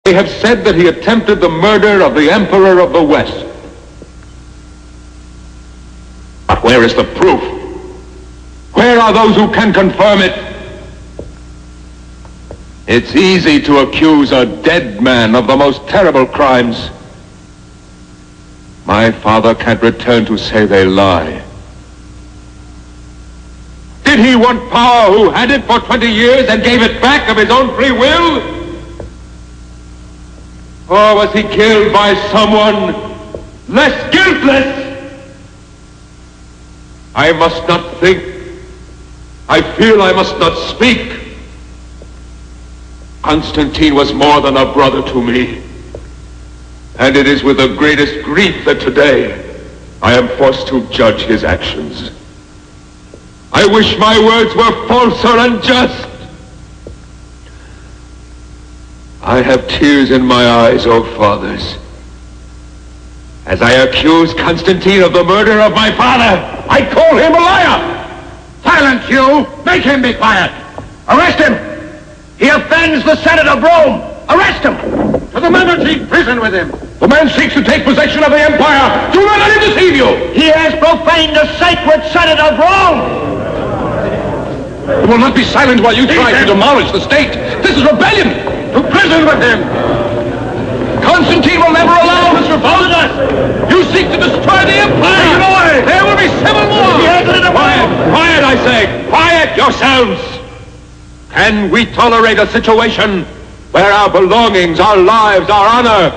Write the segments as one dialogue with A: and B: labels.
A: They have said that he attempted the murder of the Emperor of the West. But where is the proof? Where are those who can confirm it? It's easy to accuse a dead man of the most terrible crimes. My father can't return to say they lie. Did he want power who had it for 20 years and gave it back of his own free will? Or was he killed by someone less guiltless? I must not think. I feel I must not speak. Constantine was more than a brother to me. And it is with the greatest grief that today I am forced to judge his actions. I wish my words were false or unjust. I have tears in my eyes, O fathers, as I accuse Constantine of the murder of my father. I call him a liar.
B: Silence, you! Make him be quiet! Arrest him! He offends the Senate of Rome! Arrest him! To the Mamertine prison with him!
A: The man seeks to take possession of the empire! Do not let him deceive you!
B: He has profaned the sacred Senate of Rome!
A: You will not be silent while you try to demolish the state! This is rebellion!
B: To prison with him!
A: Constantine will never allow this revolt! You seek to destroy the empire!
B: Take it away!
A: There will be civil war! Quiet! Quiet, I say! Quiet yourselves! Can we tolerate a situation where our belongings, our lives, our honor,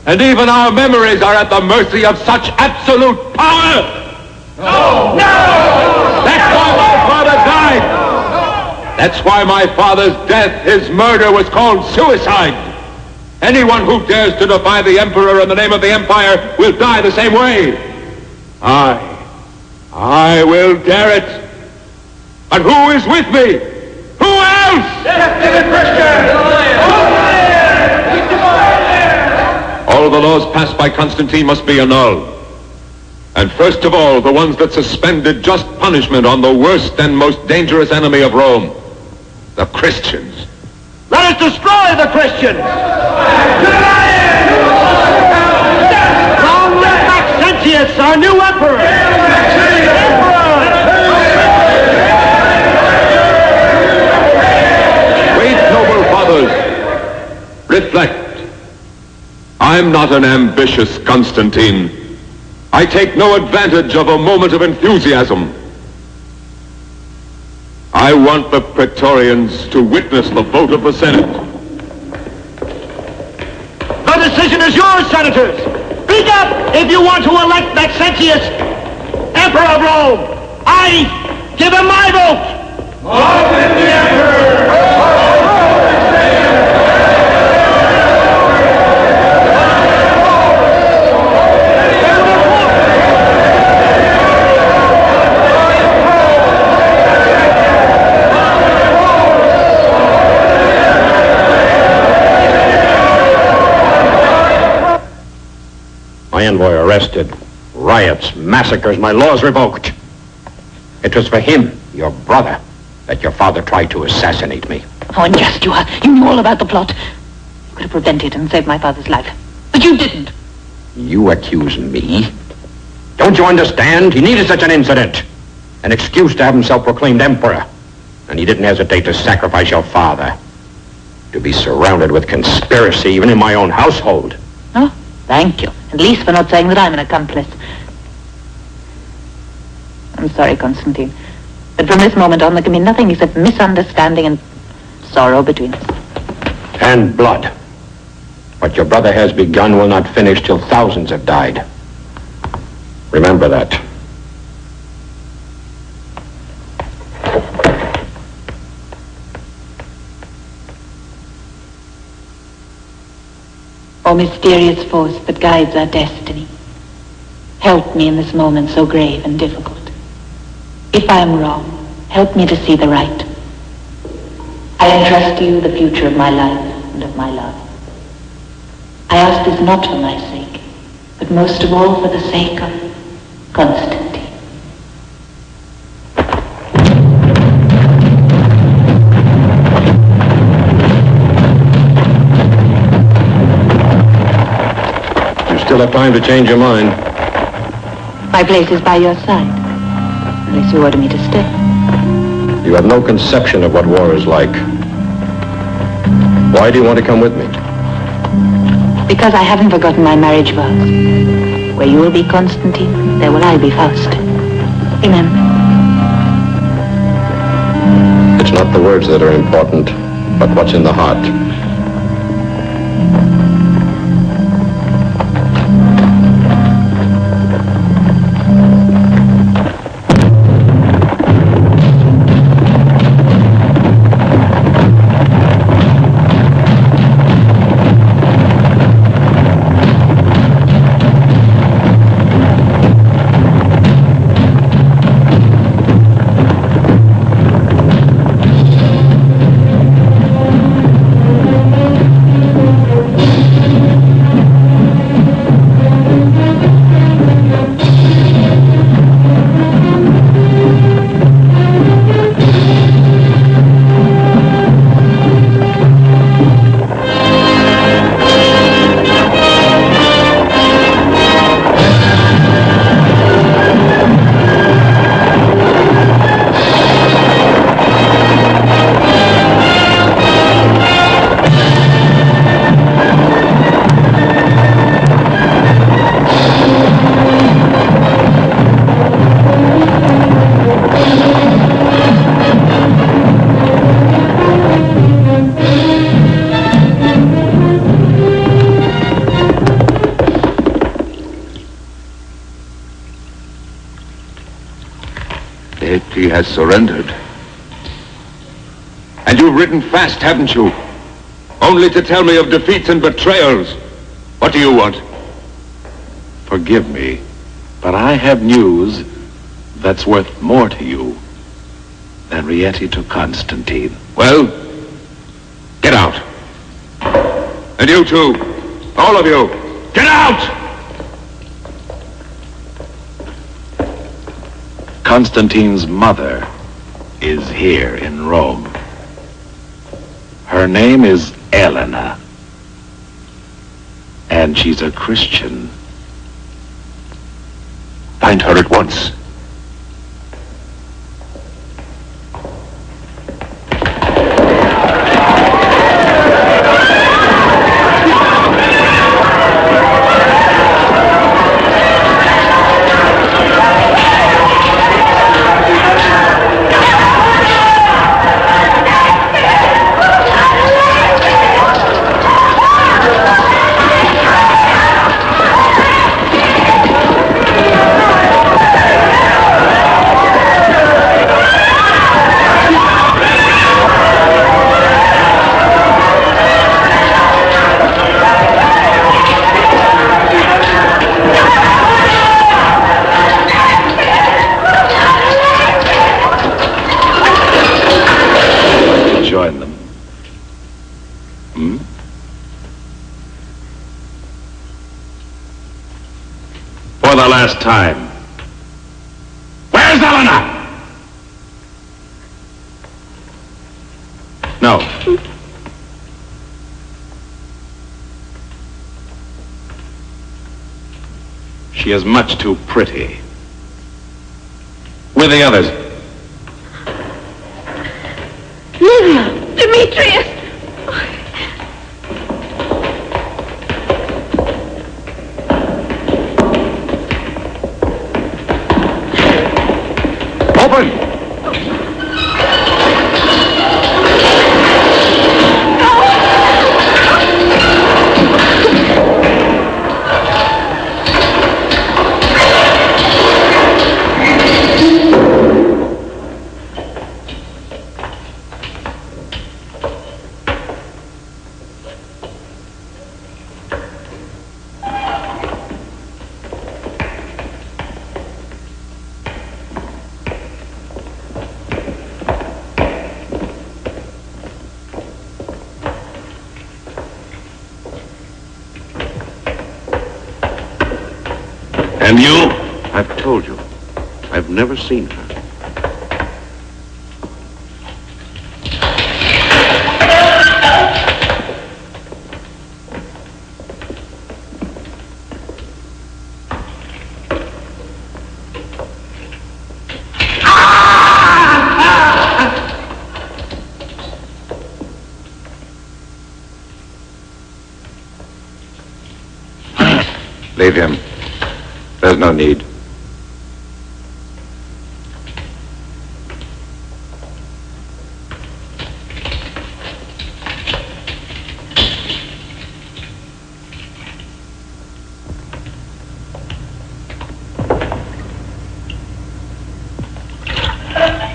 A: and even our memories are at the mercy of such absolute power?
B: No! No!
A: That's why my father died! That's why my father's death, his murder, was called suicide. Anyone who dares to defy the emperor in the name of the empire will die the same way. I will dare it. But who is with me? Who else? All the laws passed by Constantine must be annulled. And first of all, the ones that suspended just punishment on the worst and most dangerous enemy of Rome, the Christians.
B: Let us destroy the Christians! Long live Maxentius, our new emperor!
A: Wait, noble fathers. Reflect. I'm not an ambitious Constantine. I take no advantage of a moment of enthusiasm. I want the Praetorians to witness the vote of the Senate.
B: The decision is yours, senators! Speak up if you want to elect Maxentius Emperor of Rome! I give him my vote! Long live the Emperor!
C: My envoy arrested, riots, massacres, my laws revoked. It was for him, your brother, that your father tried to assassinate me.
D: How unjust you are. You knew all about the plot. You could have prevented and saved my father's life. But you didn't.
C: You accuse me? Don't you understand? He needed such an incident. An excuse to have himself proclaimed emperor. And he didn't hesitate to sacrifice your father. To be surrounded with conspiracy even in my own household.
D: Oh, thank you. At least for not saying that I'm an accomplice. I'm sorry, Constantine. But from this moment on, there can be nothing except misunderstanding and sorrow between us.
C: And blood. What your brother has begun will not finish till thousands have died. Remember that.
D: O mysterious force that guides our destiny, help me in this moment so grave and difficult. If I am wrong, help me to see the right. I entrust to you the future of my life and of my love. I ask this not for my sake, but most of all for the sake of Constantine.
C: you'll have time to change your mind.
D: My place is by your side, unless you order me to stay.
C: You have no conception of what war is like. Why do you want to come with me?
D: Because I haven't forgotten my marriage vows. Where you will be Constantine, there will I be Faust. Remember.
C: It's not the words that are important, but what's in the heart.
A: He has surrendered. And you've ridden fast, haven't you? Only to tell me of defeats and betrayals. What do you want?
E: Forgive me, but I have news that's worth more to you than Rieti to Constantine.
A: Well, get out. And you too, all of you, get out!
E: Constantine's mother is here in Rome. Her name is Elena, and she's a Christian.
A: Find her at once.
E: For the last time. Where's Elena? No. She is much too pretty. With the others.
F: Livia! Demetrius!
A: Open!
E: And you?
G: I've told you. I've never seen her.
C: Leave him. There's no need.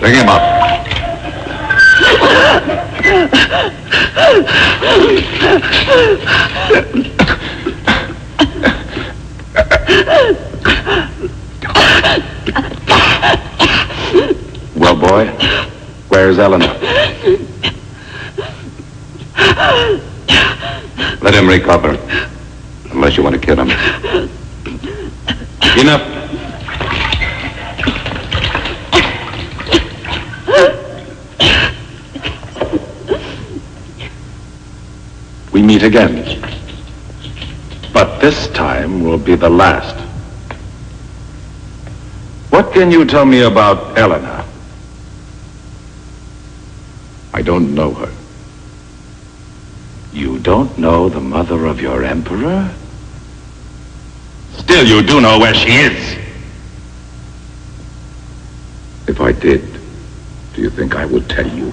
C: Bring him up. Well, boy, where's Eleanor? Let him recover, unless you want to kill him. Enough. We meet again. But this time will be the last. What can you tell me about Eleanor? I don't know her. You don't know the mother of your emperor? Still, you do know where she is. If I did, do you think I would tell you?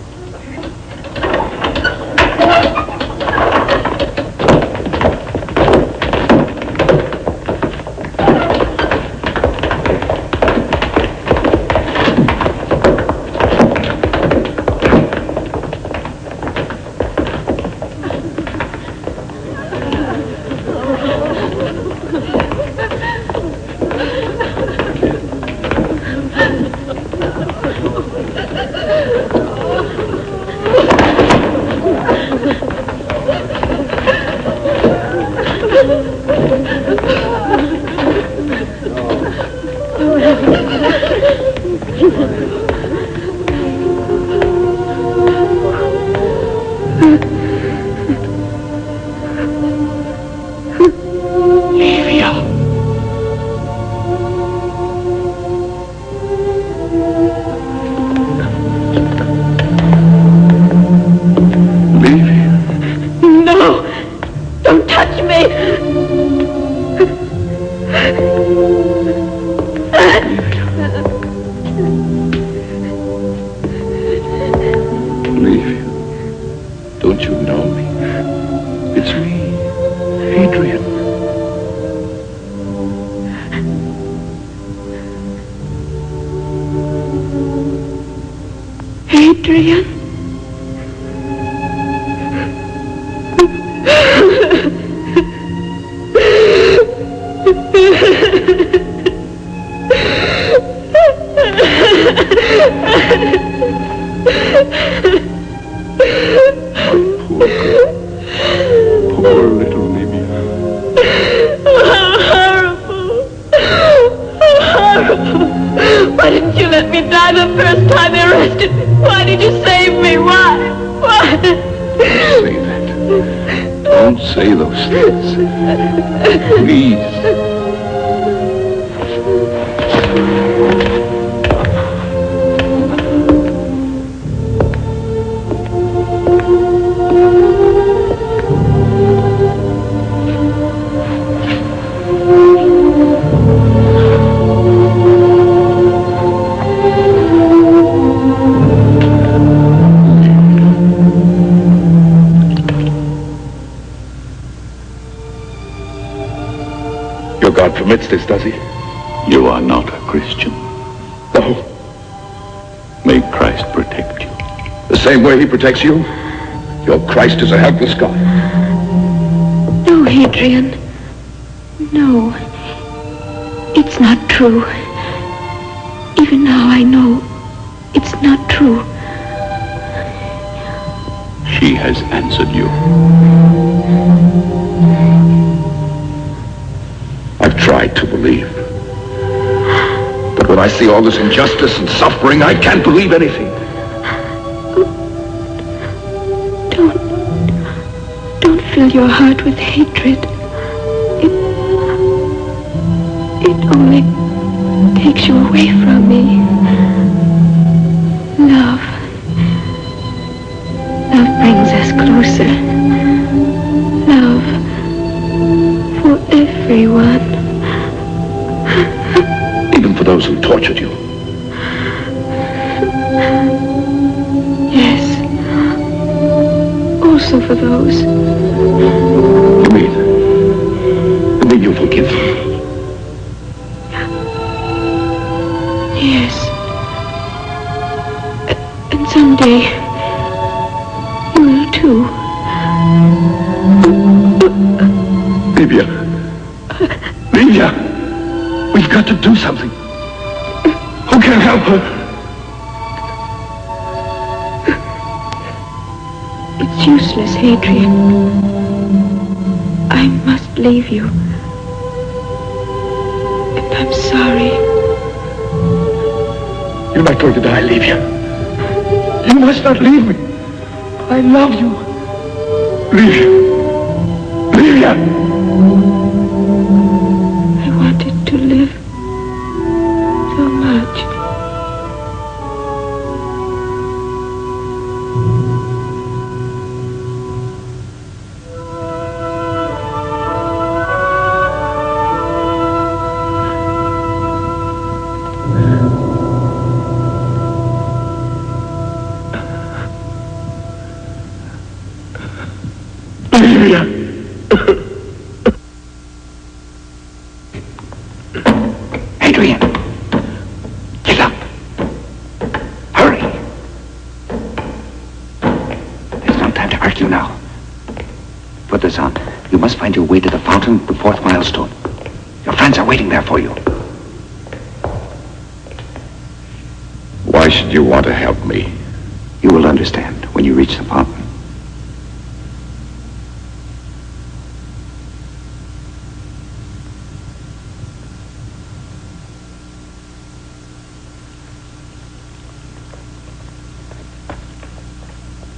A: God permits this, does he?
C: You are not a Christian.
A: No.
C: May Christ protect you.
A: The same way he protects you? Your Christ is a helpless God.
F: No, Hadrian. No. It's not true. Even now I know it's not true.
C: She has answered you.
A: I've tried to believe. But when I see all this injustice and suffering, I can't believe anything.
F: Don't fill your heart with hatred. It only takes you away from me. Love brings us closer. Love for everyone.
E: those who tortured you?
F: Yes. Also for those.
E: You mean you forgive them?
F: Yes. And someday, you will too.
E: Livia. Livia! We've got to do something. Who can help her?
F: It's useless, Hadrian. I must leave you. And I'm sorry.
E: You're not going to die, Livia. You must not leave me. I love you. Livia. Livia!
F: I wanted to live so much.
C: Adrian, get up. Hurry. There's no time to argue now. Put this on. You must find your way to the fountain, the 4th milestone. Your friends are waiting there for you.
E: Why should you want to help me?
C: You will understand when you reach the fountain.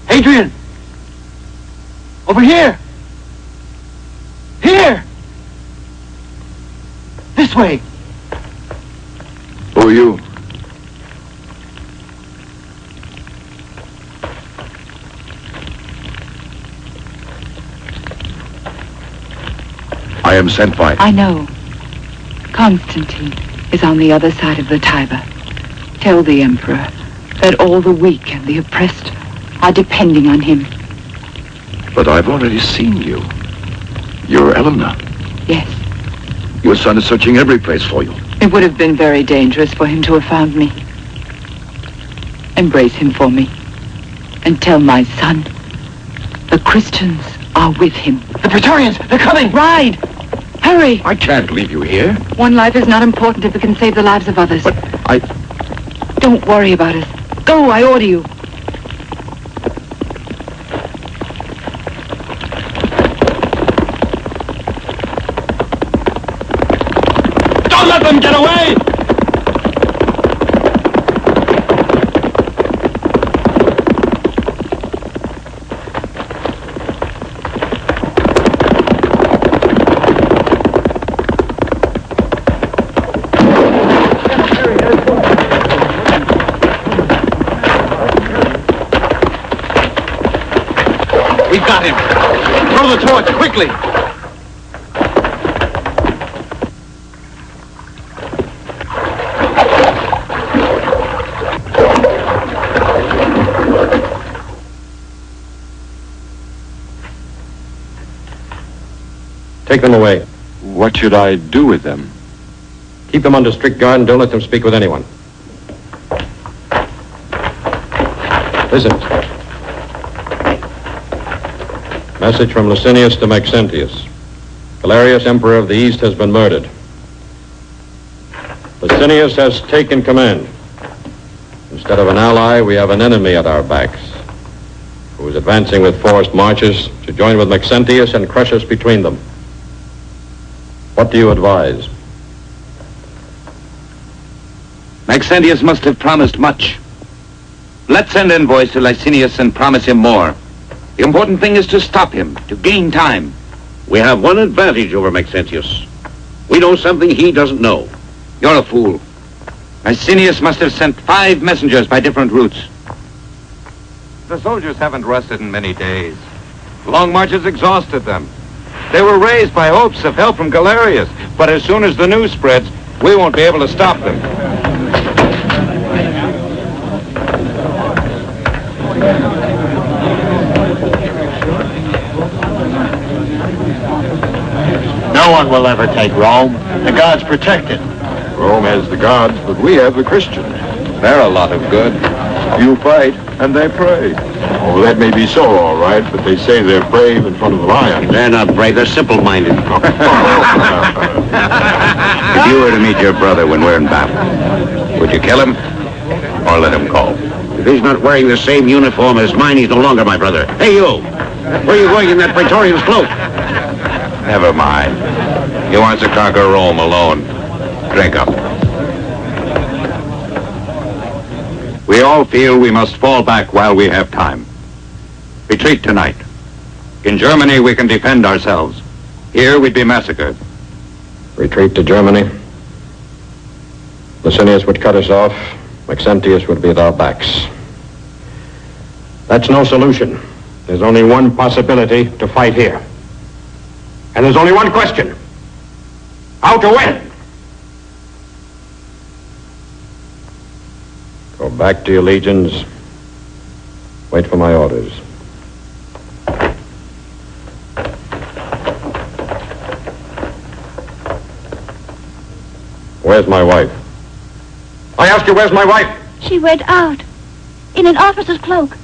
B: Adrian! Over here! Here! This way!
E: Who are you? I am sent by...
D: I know. Constantine is on the other side of the Tiber. Tell the Emperor that all the weak and the oppressed are depending on him.
E: But I've already seen you. You're Eleanor.
D: Yes.
E: Your son is searching every place for you.
D: It would have been very dangerous for him to have found me. Embrace him for me. And tell my son the Christians are with him.
B: The Praetorians! They're coming!
D: Ride! Hurry!
E: I can't leave you here.
D: One life is not important if it can save the lives of others.
E: But I...
D: Don't worry about us. Go, I order you.
B: Don't let them get away!
A: We've got him. Throw the torch, quickly.
C: Take them away.
E: What should I do with them?
C: Keep them under strict guard and don't let them speak with anyone. Listen. Message from Licinius to Maxentius. Galerius, Emperor of the East, has been murdered. Licinius has taken command. Instead of an ally, we have an enemy at our backs, who is advancing with forced marches to join with Maxentius and crush us between them. What do you advise?
H: Maxentius must have promised much. Let's send envoys to Licinius and promise him more. The important thing is to stop him, to gain time.
G: We have one advantage over Maxentius. We know something he doesn't know.
H: You're a fool. Licinius must have sent 5 messengers by different routes.
I: The soldiers haven't rested in many days. Long marches exhausted them. They were raised by hopes of help from Galerius, but as soon as the news spreads, We won't be able to stop them.
B: No one will ever take Rome. The gods protect it.
A: Rome has the gods, but we have the Christians.
I: They're a lot of good.
A: You fight, and they pray. Oh, that may be so, all right, but they say they're brave in front of the lions.
G: They're not brave, they're simple-minded. If you were to meet your brother when we're in battle, would you kill him or let him go? If he's not wearing the same uniform as mine, he's no longer my brother. Hey, you! Where are you going in that Praetorian's cloak?
I: Never mind. He wants to conquer Rome alone. Drink up.
C: We all feel we must fall back while we have time. Retreat tonight. In Germany, we can defend ourselves. Here, we'd be massacred.
J: Retreat to Germany. Licinius would cut us off. Maxentius would be at our backs. That's no solution. There's only one possibility: to fight here. And there's only one question: how to win. Go back to your legions. Wait for my orders. Where's my wife? I ask you, where's my wife?
F: She went out in an officer's cloak.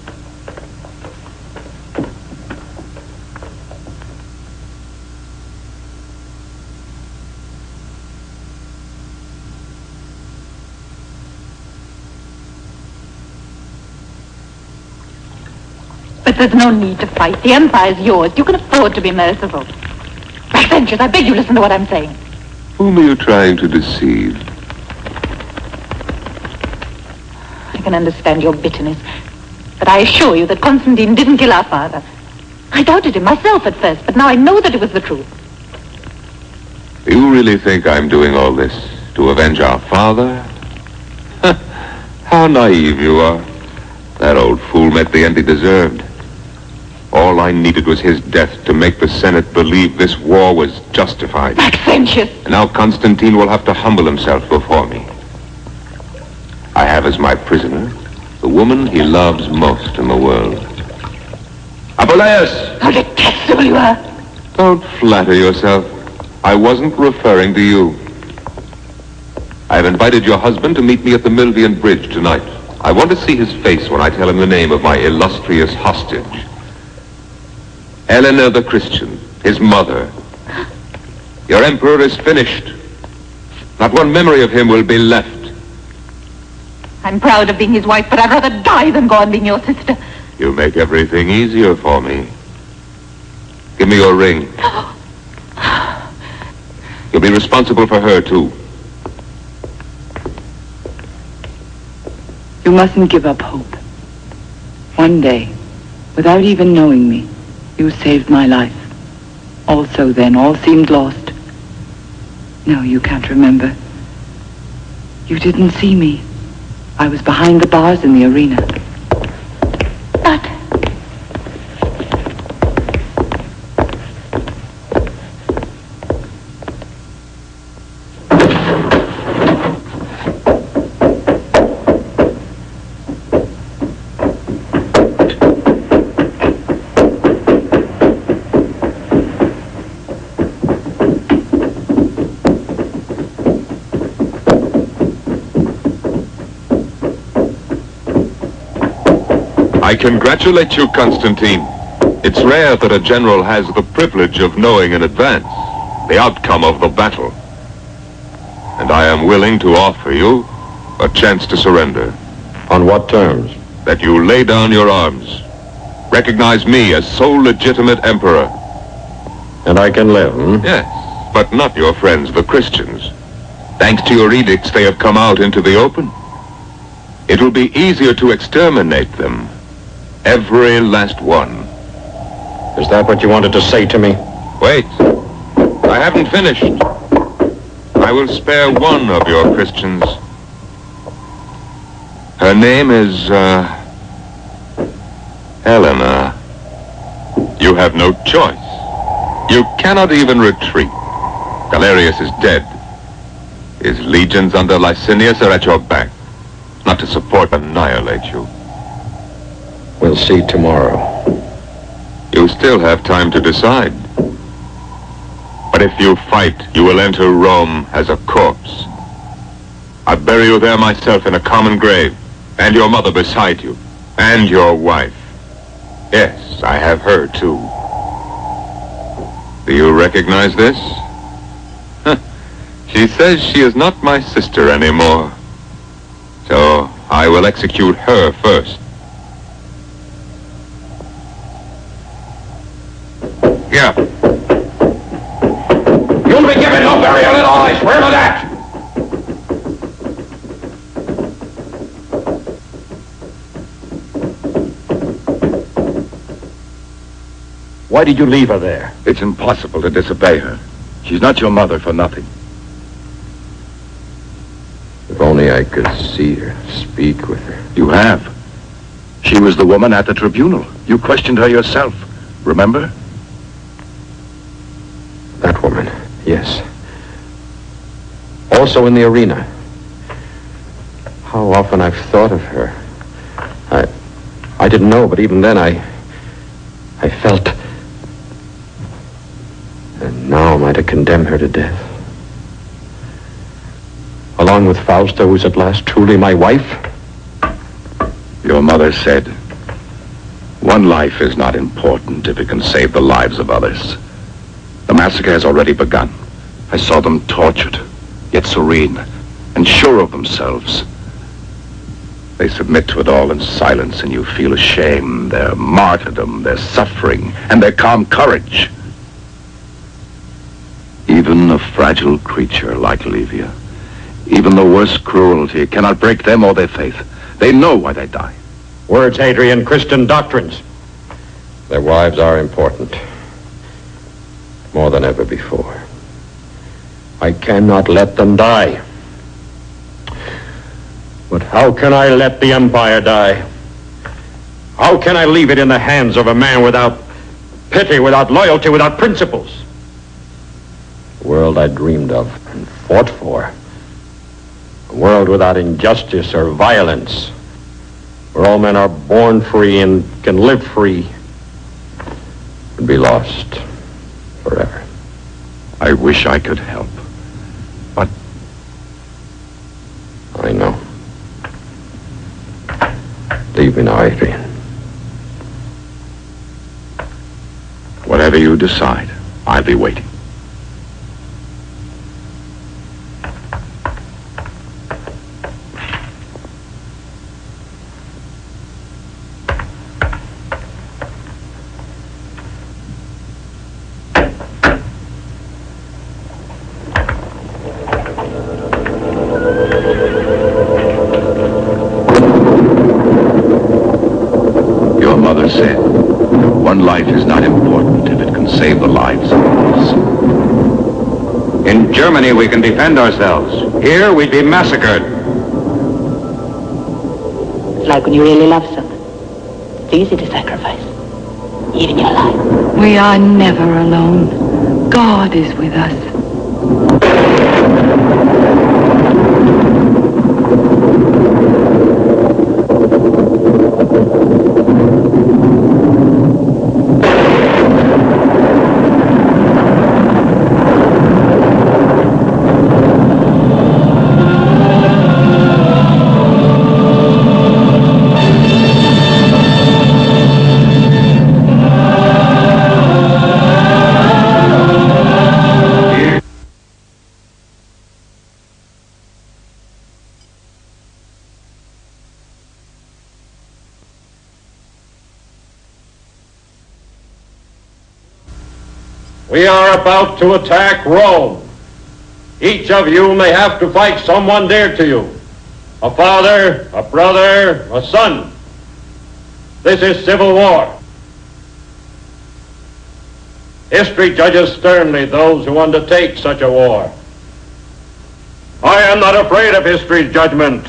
D: But there's no need to fight. The Empire's yours. You can afford to be merciful. Maxentius, I beg you listen to what I'm saying.
A: Whom are you trying to deceive?
D: I can understand your bitterness, but I assure you that Constantine didn't kill our father. I doubted him myself at first, but now I know that it was the truth.
A: You really think I'm doing all this to avenge our father? How naive you are. That old fool met the end he deserved. All I needed was his death to make the Senate believe this war was justified.
D: Maxentius!
A: And now Constantine will have to humble himself before me. I have as my prisoner the woman he loves most in the world. Apuleius!
D: How detestable you are!
A: Don't flatter yourself. I wasn't referring to you. I've invited your husband to meet me at the Milvian Bridge tonight. I want to see his face when I tell him the name of my illustrious hostage. Helena the Christian, his mother. Your emperor is finished. Not one memory of him will be left.
D: I'm proud of being his wife, but I'd rather die than go on being your sister.
A: You make everything easier for me. Give me your ring. You'll be responsible for her, too.
K: You mustn't give up hope. One day, without even knowing me, you saved my life. Also then, all seemed lost. No, you can't remember. You didn't see me. I was behind the bars in the arena.
D: But...
A: I congratulate you, Constantine. It's rare that a general has the privilege of knowing in advance the outcome of the battle. And I am willing to offer you a chance to surrender.
J: On what terms?
A: That you lay down your arms. Recognize me as sole legitimate emperor.
J: And I can live, hmm?
A: Yes, but not your friends, the Christians. Thanks to your edicts, they have come out into the open. It will be easier to exterminate them. Every last one.
J: Is that what you wanted to say to me?
A: Wait. I haven't finished. I will spare one of your Christians. Her name is, Helena. You have no choice. You cannot even retreat. Galerius is dead. His legions under Licinius are at your back, not to support but annihilate you.
J: We'll see tomorrow.
A: You still have time to decide. But if you fight, you will enter Rome as a corpse. I bury you there myself in a common grave, and your mother beside you, and your wife. Yes, I have her too. Do you recognize this? She says she is not my sister anymore. So I will execute her first. Here.
C: You'll be given no burial at all, I swear to that! Why did you leave her there?
E: It's impossible to disobey her. She's not your mother for nothing.
J: If only I could see her, speak with her.
E: You have. She was the woman at the tribunal. You questioned her yourself. Remember?
J: That woman, yes. Also in the arena. How often I've thought of her. I didn't know, but even then I felt... And now am I to condemn her to death? Along with Fausta, who's at last truly my wife?
E: Your mother said, one life is not important if it can save the lives of others. The massacre has already begun. I saw them tortured, yet serene, and sure of themselves. They submit to it all in silence, and you feel ashamed, their martyrdom, their suffering, and their calm courage. Even a fragile creature like Livia, even the worst cruelty cannot break them or their faith. They know why they die.
J: Words, Hadrian, Christian doctrines. Their wives are important. More than ever before. I cannot let them die. But how can I let the empire die? How can I leave it in the hands of a man without pity, without loyalty, without principles? The world I dreamed of and fought for. A world without injustice or violence, where all men are born free and can live free, would be lost forever.
E: I wish I could help, but...
J: I know. Leave me now, Adrian.
E: Whatever you decide, I'll be waiting. Said, one life is not important if it can save the lives of others.
C: In Germany, we can defend ourselves. Here, we'd be massacred.
D: It's like when you really love someone. It's easy to sacrifice, even your life.
K: We are never alone. God is with us.
J: We are about to attack Rome. Each of you may have to fight someone dear to you. A father, a brother, a son. This is civil war. History judges sternly those who undertake such a war. I am not afraid of history's judgment,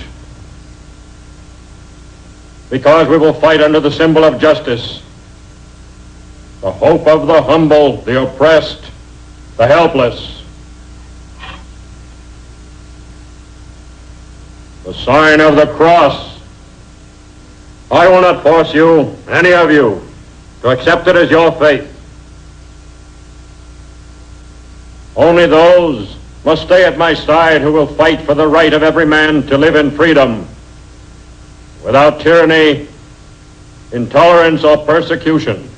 J: because we will fight under the symbol of justice. The hope of the humble, the oppressed, the helpless. The sign of the cross. I will not force you, any of you, to accept it as your faith. Only those must stay at my side who will fight for the right of every man to live in freedom, without tyranny, intolerance, or persecution.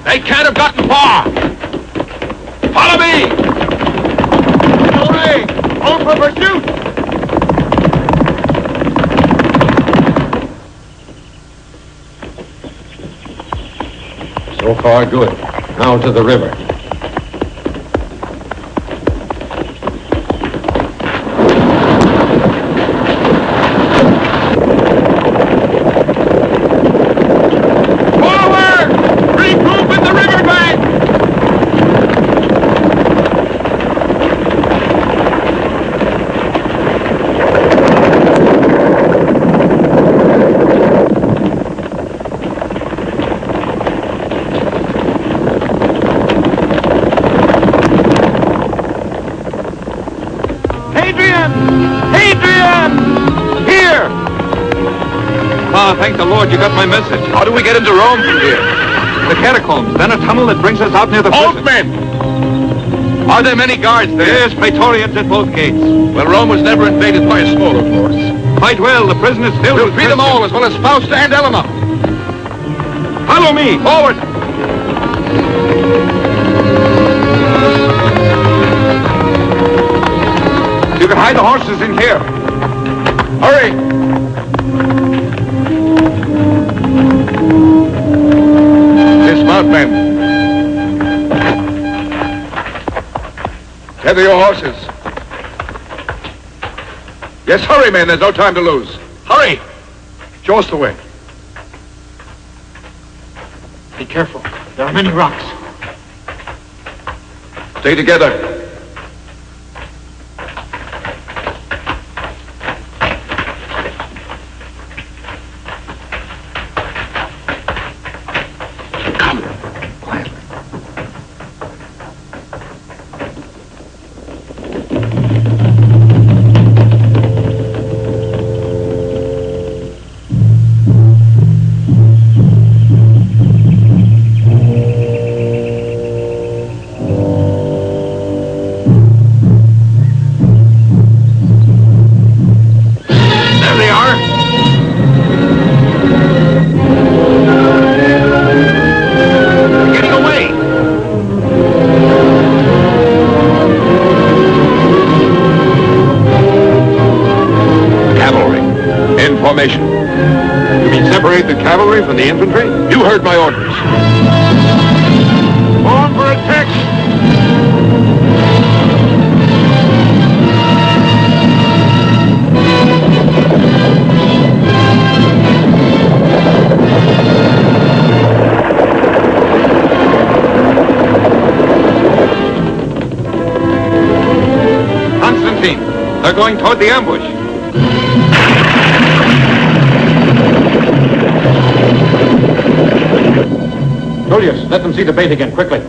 A: They can't have gotten far. Follow me. Away. Hold for pursuit.
J: So far, good. Now to the river.
H: Thank the Lord you got my message.
A: How do we get into Rome from here?
H: The catacombs, then a tunnel that brings us out near the prison.
A: Halt, men! Are there many guards there?
H: Yes, Praetorians at both gates.
A: Well, Rome was never invaded by a smaller force.
H: Fight well, the prison is filled
A: We'll
H: with
A: free them all, as well as Fausta and Elena.
H: Follow me!
A: Forward!
H: You can hide the horses in here.
A: Hurry! Dismount, men. Tether your horses. Yes, hurry, men. There's no time to lose.
E: Hurry! Show us the way.
B: Be careful. There are many rocks.
E: Stay together. You mean separate the cavalry from the infantry? You heard my orders. On for attack!
I: Constantine, they're going toward the ambush.
J: Julius, let them see the bait again, quickly.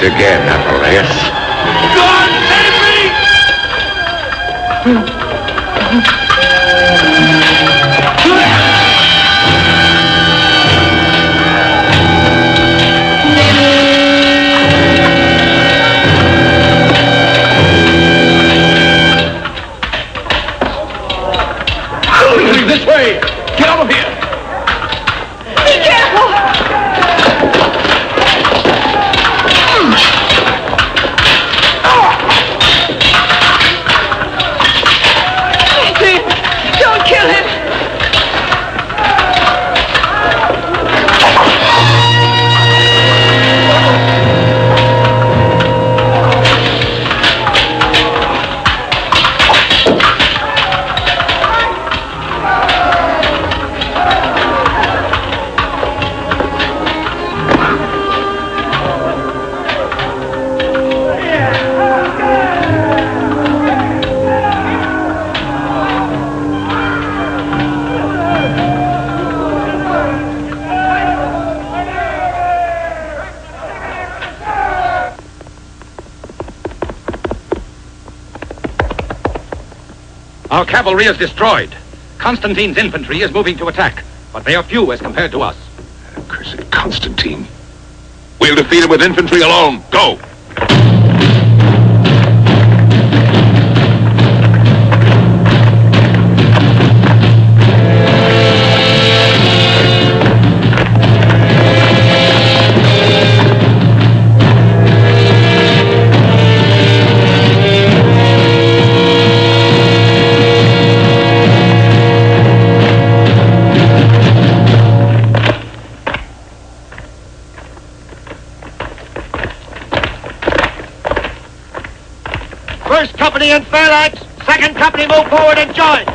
I: Again, Apparatus.
B: God save me!
C: Our cavalry is destroyed. Constantine's infantry is moving to attack, but they are few as compared to us.
E: Cursed Constantine. We'll defeat him with infantry alone. Go!
B: First company in phalanx. Second company move forward and join.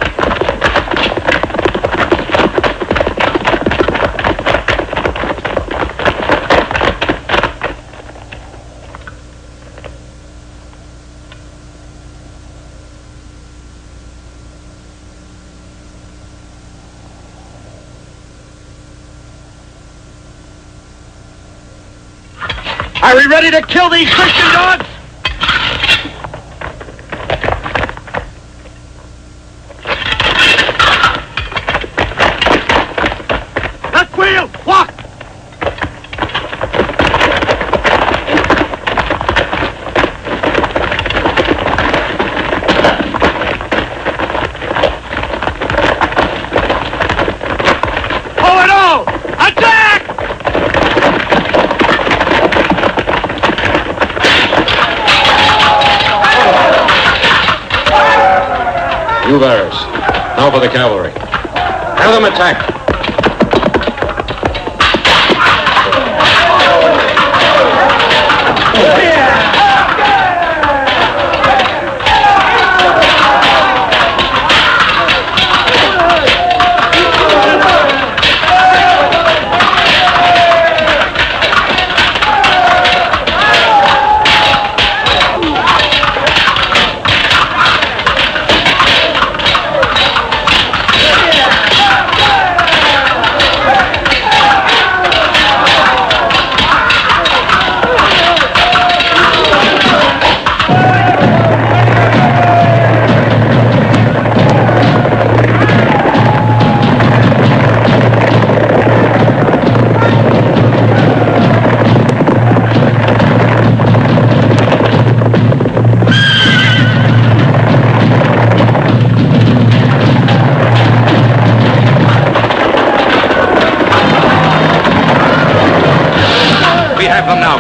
B: Are we ready to kill these Christian dogs? Walk! Forward all! Attack!
J: You bearers. Now for the cavalry. Have them attack.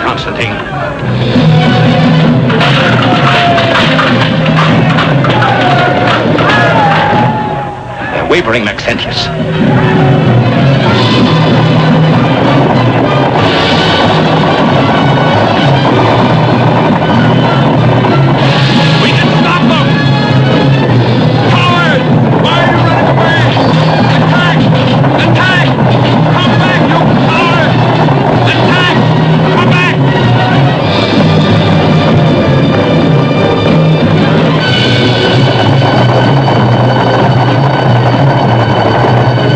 C: Constantine. They're wavering, Maxentius. We can stop them! Coward! Why are you running away? Attack! Attack! Come back, you coward! Attack! Come back!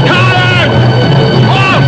C: Coward! Off!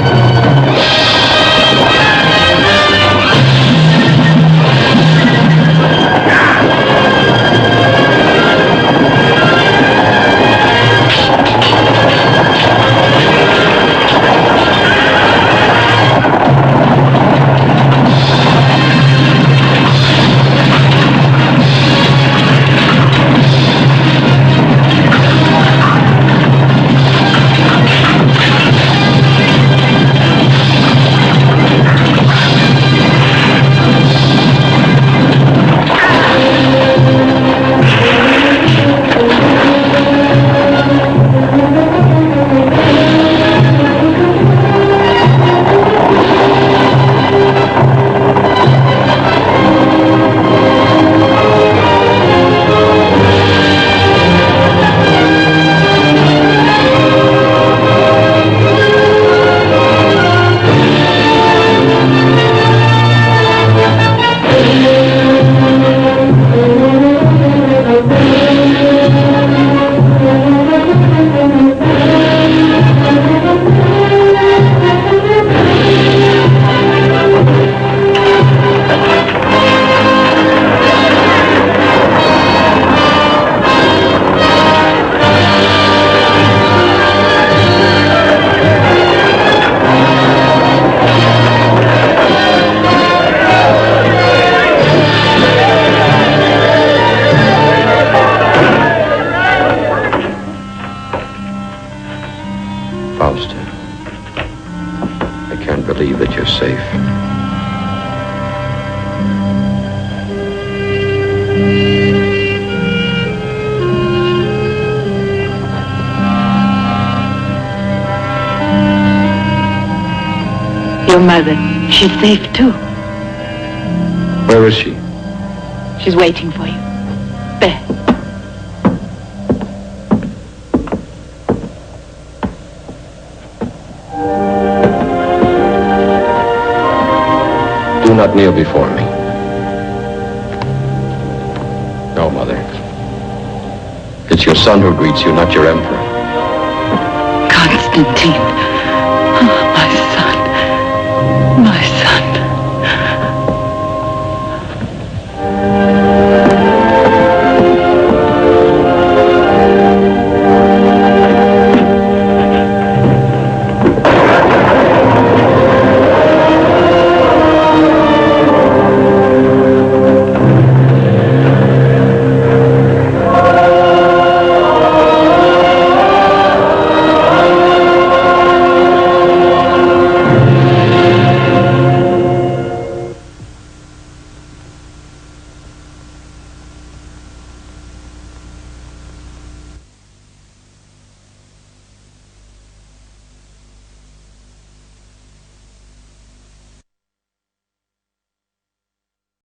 K: Mother, she's safe too.
J: Where is she?
D: She's waiting for you. There.
J: Do not kneel before me. No, Mother. It's your son who greets you, not your emperor.
K: Constantine.